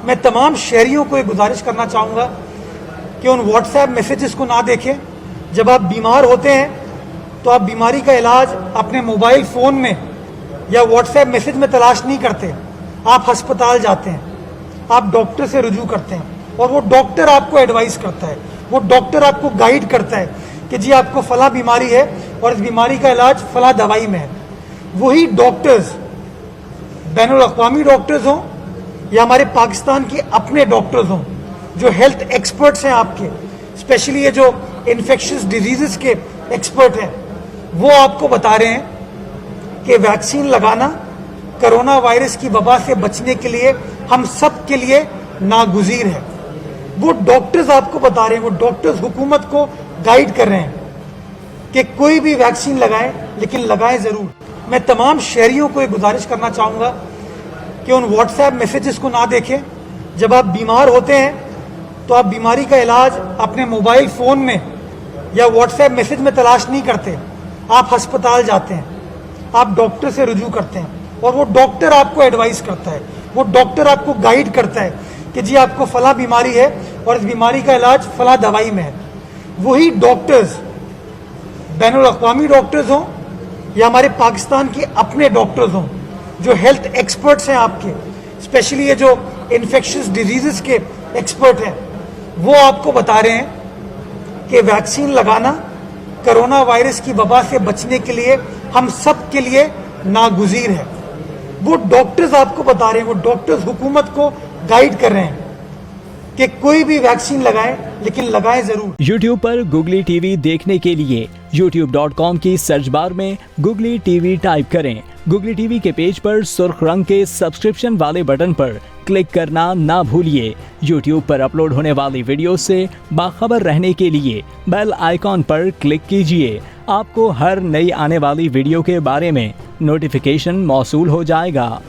मैं तमाम शहरियों को एक गुजारिश करना चाहूँगा कि उन व्हाट्सएप मैसेजेस को ना देखें। जब आप बीमार होते हैं तो आप बीमारी का इलाज अपने मोबाइल फ़ोन में या व्हाट्सएप मैसेज में तलाश नहीं करते। आप अस्पताल जाते हैं, आप डॉक्टर से रुजू करते हैं और वो डॉक्टर आपको एडवाइस करता है, वो डॉक्टर आपको गाइड करता है कि जी आपको फला बीमारी है और इस बीमारी का इलाज फला दवाई में है। वही डॉक्टर्स, बैनुल अक़वामी डॉक्टर्स हों या हमारे पाकिस्तान के अपने डॉक्टर्स हों जो हेल्थ एक्सपर्ट्स हैं आपके, स्पेशली ये जो इन्फेक्शियस डिजीज़ के एक्सपर्ट हैं, वो आपको बता रहे हैं कि वैक्सीन लगाना कोरोना वायरस की वबा से बचने के लिए हम सब के लिए नागुज़ीर है। वो डॉक्टर्स आपको बता रहे हैं, वो डॉक्टर्स हुकूमत को गाइड कर रहे हैं कि कोई भी वैक्सीन लगाएं, लेकिन लगाएं ज़रूर। मैं तमाम शहरियों को एक गुजारिश करना चाहूँगा कि उन व्हाट्सएप मैसेजेस को ना देखें। जब आप बीमार होते हैं तो आप बीमारी का इलाज अपने मोबाइल फ़ोन में या व्हाट्सएप मैसेज में तलाश नहीं करते। आप अस्पताल जाते हैं, आप डॉक्टर से रुजू करते हैं और वो डॉक्टर आपको एडवाइस करता है, वो डॉक्टर आपको गाइड करता है कि जी आपको फला बीमारी है और इस बीमारी का इलाज फला दवाई में है। वही डॉक्टर्स, बैनुल अक़वामी डॉक्टर्स हों या हमारे पाकिस्तान के अपने डॉक्टर्स हों जो हेल्थ एक्सपर्ट्स हैं आपके, स्पेशली ये जो इन्फेक्शियस डिजीज़ के एक्सपर्ट हैं, वो आपको बता रहे हैं कि वैक्सीन लगाना कोरोना वायरस की वबा से बचने के लिए हम सब के लिए नागुज़ीर है। वो डॉक्टर्स आपको बता रहे हैं, वो डॉक्टर्स हुकूमत को गाइड कर रहे हैं कि कोई भी वैक्सीन लगाएं, लेकिन लगाएं जरूर। YouTube पर Googly TV देखने के लिए youtube.com की सर्च बार में Googly TV टाइप करें। Googly TV के पेज पर सुर्ख रंग के सब्सक्रिप्शन वाले बटन पर क्लिक करना ना भूलिए। YouTube पर अपलोड होने वाली वीडियो से बाखबर रहने के लिए बेल आइकॉन पर क्लिक कीजिए। आपको हर नई आने वाली वीडियो के बारे में नोटिफिकेशन मौसूल हो जाएगा।